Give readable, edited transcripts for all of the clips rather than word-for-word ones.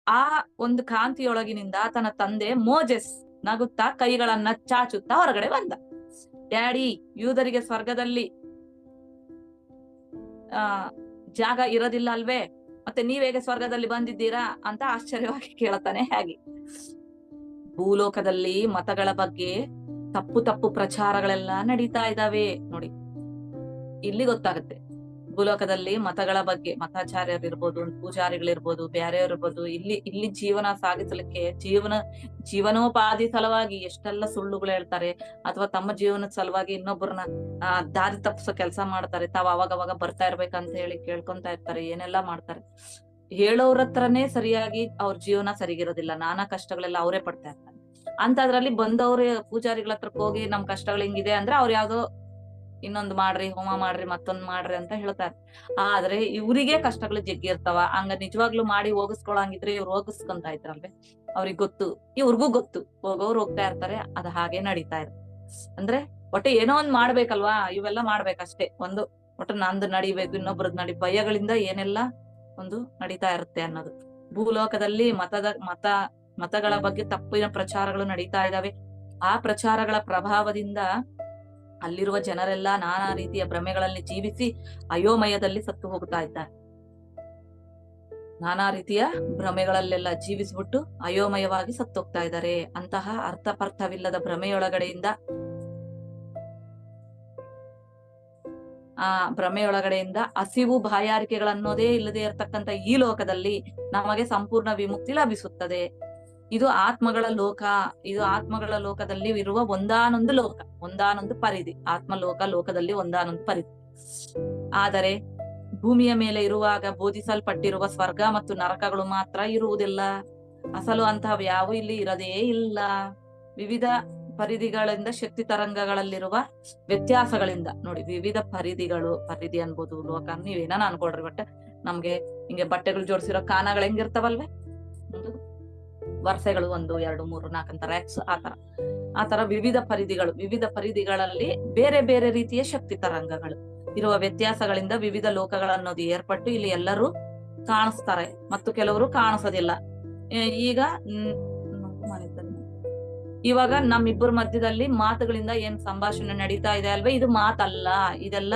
ಆ ಒಂದು ಕಾಂತಿಯೊಳಗಿನಿಂದ ತನ್ನ ತಂದೆ ಮೋಜೆಸ್ ನಗುತ್ತಾ ಕೈಗಳನ್ನ ಚಾಚುತ್ತಾ ಹೊರಗಡೆ ಬಂದ. ಡ್ಯಾಡಿ, ಯೂದರಿಗೆ ಸ್ವರ್ಗದಲ್ಲಿ ಜಾಗ ಇರೋದಿಲ್ಲ ಅಲ್ವೇ, ಮತ್ತೆ ನೀವ್ ಹೇಗೆ ಸ್ವರ್ಗದಲ್ಲಿ ಬಂದಿದ್ದೀರಾ ಅಂತ ಆಶ್ಚರ್ಯವಾಗಿ ಕೇಳ್ತಾನೆ. ಹಾಗೆ ಭೂಲೋಕದಲ್ಲಿ ಮತಗಳ ಬಗ್ಗೆ ತಪ್ಪು ತಪ್ಪು ಪ್ರಚಾರಗಳೆಲ್ಲ ನಡೀತಾ ಇದಾವೆ ನೋಡಿ. ಇಲ್ಲಿ ಗೊತ್ತಾಗುತ್ತೆ ಭೂಲೋಕದಲ್ಲಿ ಮತಗಳ ಬಗ್ಗೆ, ಮತಾಚಾರ್ಯರಿರ್ಬೋದು, ಪೂಜಾರಿಗಳಿರ್ಬೋದು, ಬೇರೆಯವ್ರಿರ್ಬೋದು, ಇಲ್ಲಿ ಜೀವನ ಸಾಗಿಸಲಿಕ್ಕೆ ಜೀವನೋಪಾಧಿ ಸಲುವಾಗಿ ಎಷ್ಟೆಲ್ಲ ಸುಳ್ಳುಗಳು ಹೇಳ್ತಾರೆ, ಅಥವಾ ತಮ್ಮ ಜೀವನದ ಸಲುವಾಗಿ ಇನ್ನೊಬ್ಬರನ್ನ ದಾರಿ ತಪ್ಪಿಸೋ ಕೆಲಸ ಮಾಡ್ತಾರೆ. ತಾವ್ ಅವಾಗ ಬರ್ತಾ ಇರ್ಬೇಕಂತ ಹೇಳಿ ಕೇಳ್ಕೊಂತ ಇರ್ತಾರೆ, ಏನೆಲ್ಲಾ ಮಾಡ್ತಾರೆ. ಹೇಳೋರ ಹತ್ರನೇ ಸರಿಯಾಗಿ ಅವ್ರ ಜೀವನ ಸರಿಗಿರೋದಿಲ್ಲ, ನಾನಾ ಕಷ್ಟಗಳೆಲ್ಲ ಅವರೇ ಪಡ್ತಾ ಇರ್ತಾರೆ. ಅಂತದ್ರಲ್ಲಿ ಬಂದವ್ರ ಪೂಜಾರಿಗಳ ಹತ್ರಕ್ ಹೋಗಿ ನಮ್ ಕಷ್ಟಗಳು ಹಿಂಗಿದೆ ಅಂದ್ರೆ ಅವ್ರು ಯಾವ್ದೋ ಇನ್ನೊಂದ್ ಮಾಡ್ರಿ, ಹೋಮ ಮಾಡ್ರಿ, ಮತ್ತೊಂದ್ ಮಾಡ್ರಿ ಅಂತ ಹೇಳ್ತಾರೆ. ಆದ್ರೆ ಇವ್ರಿಗೆ ಕಷ್ಟಗಳು ಜಗ್ಗಿ ಇರ್ತಾವ. ಹಂಗ ನಿಜವಾಗ್ಲೂ ಮಾಡಿ ಹೋಗಿಸ್ಕೊಳಂಗಿದ್ರೆ ಇವ್ರು ಹೋಗಿಸ್ಕೊಂತ ಇದ್ರಲ್ವೇ, ಅವ್ರಿಗ್ ಗೊತ್ತು, ಇವ್ರಿಗೂ ಗೊತ್ತು, ಹೋಗೋರು ಹೋಗ್ತಾ ಇರ್ತಾರೆ, ಅದ್ ಹಾಗೆ ನಡೀತಾ ಇದೆ. ಅಂದ್ರೆ ಒಟ್ಟು ಏನೋ ಒಂದ್ ಮಾಡ್ಬೇಕಲ್ವಾ, ಇವೆಲ್ಲ ಮಾಡ್ಬೇಕಷ್ಟೇ. ಒಟ್ಟು ನಂದು ನಡಿಬೇಕು, ಇನ್ನೊಬ್ರದ್ ಭಯಗಳಿಂದ ಏನೆಲ್ಲ ಒಂದು ನಡೀತಾ ಇರುತ್ತೆ ಅನ್ನೋದು. ಭೂಲೋಕದಲ್ಲಿ ಮತಗಳ ಬಗ್ಗೆ ತಪ್ಪಿನ ಪ್ರಚಾರಗಳು ನಡೀತಾ ಇದಾವೆ. ಆ ಪ್ರಚಾರಗಳ ಪ್ರಭಾವದಿಂದ ಅಲ್ಲಿರುವ ಜನರೆಲ್ಲ ನಾನಾ ರೀತಿಯ ಭ್ರಮೆಗಳಲ್ಲಿ ಜೀವಿಸಿ ಅಯೋಮಯದಲ್ಲಿ ಸತ್ತು ಹೋಗ್ತಾ ಇದ್ದಾರೆ. ನಾನಾ ರೀತಿಯ ಭ್ರಮೆಗಳಲ್ಲೆಲ್ಲ ಜೀವಿಸ್ಬಿಟ್ಟು ಅಯೋಮಯವಾಗಿ ಸತ್ತೋಗ್ತಾ ಇದ್ದಾರೆ. ಅಂತಹ ಅರ್ಥಪರ್ಥವಿಲ್ಲದ ಭ್ರಮೆಯೊಳಗಡೆಯಿಂದ ಹಸಿವು ಬಾಯಾರಿಕೆಗಳನ್ನೋದೇ ಇಲ್ಲದೆ ಇರತಕ್ಕಂತ ಈ ಲೋಕದಲ್ಲಿ ನಮಗೆ ಸಂಪೂರ್ಣ ವಿಮುಕ್ತಿ ಲಭಿಸುತ್ತದೆ. ಇದು ಆತ್ಮಗಳ ಲೋಕ. ಇದು ಆತ್ಮಗಳ ಲೋಕದಲ್ಲಿ ಇರುವ ಒಂದಾನೊಂದು ಲೋಕ, ಒಂದಾನೊಂದು ಪರಿಧಿ. ಲೋಕದಲ್ಲಿ ಒಂದಾನೊಂದು ಪರಿಧಿ. ಆದರೆ ಭೂಮಿಯ ಮೇಲೆ ಇರುವಾಗ ಬೋಧಿಸಲ್ಪಟ್ಟಿರುವ ಸ್ವರ್ಗ ಮತ್ತು ನರಕಗಳು ಮಾತ್ರ ಇರುವುದಿಲ್ಲ. ಅಸಲು ಅಂತಹವ್ಯಾವು ಇಲ್ಲಿ ಇರದೇ ಇಲ್ಲ. ವಿವಿಧ ಪರಿಧಿಗಳಿಂದ ಶಕ್ತಿ ತರಂಗಗಳಲ್ಲಿರುವ ವ್ಯತ್ಯಾಸಗಳಿಂದ ನೋಡಿ, ವಿವಿಧ ಪರಿಧಿ ಅನ್ಬೋದು, ಲೋಕ ನೀವೇನ ಅನ್ಕೊಳ್ರಿ. ಬಟ್ ನಮ್ಗೆ ಹಿಂಗೆ ಬಟ್ಟೆಗಳು ಜೋಡಿಸಿರೋ ಕಾನಗಳು ಹೆಂಗಿರ್ತಾವಲ್ವೇ, ವರ್ಷಗಳು 1, 2, 3, 4 ಅಂತ ರ್ಯಾಕ್ಸ್, ಆತರ ವಿವಿಧ ಪರಿಧಿಗಳಲ್ಲಿ ಬೇರೆ ಬೇರೆ ರೀತಿಯ ಶಕ್ತಿ ತರಂಗಗಳು ಇರುವ ವ್ಯತ್ಯಾಸಗಳಿಂದ ವಿವಿಧ ಲೋಕಗಳನ್ನೋದು ಏರ್ಪಟ್ಟು ಇಲ್ಲಿ ಎಲ್ಲರೂ ಕಾಣಿಸ್ತಾರೆ ಮತ್ತು ಕೆಲವರು ಕಾಣಿಸೋದಿಲ್ಲ. ಇವಾಗ ನಮ್ಮಿಬ್ಬರ ಮಧ್ಯದಲ್ಲಿ ಮಾತುಗಳಿಂದ ಏನ್ ಸಂಭಾಷಣೆ ನಡೀತಾ ಇದೆ ಅಲ್ವೇ, ಇದು ಮಾತಲ್ಲ, ಇದೆಲ್ಲ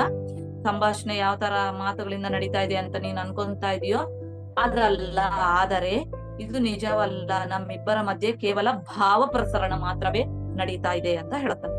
ಸಂಭಾಷಣೆ. ಯಾವ ತರ ಮಾತುಗಳಿಂದ ನಡೀತಾ ಇದೆ ಅಂತ ನೀನ್ ಅನ್ಕೊಂತಾ ಇದೆಯೋ ಅದಲ್ಲ. ಆದರೆ ಇದು ನಿಜವಲ್ಲ, ನಮ್ಮಿಬ್ಬರ ಮಧ್ಯೆ ಕೇವಲ ಭಾವ ಪ್ರಸರಣ ಮಾತ್ರವೇ ನಡೀತಾ ಇದೆ ಅಂತ ಹೇಳ್ತಾರೆ.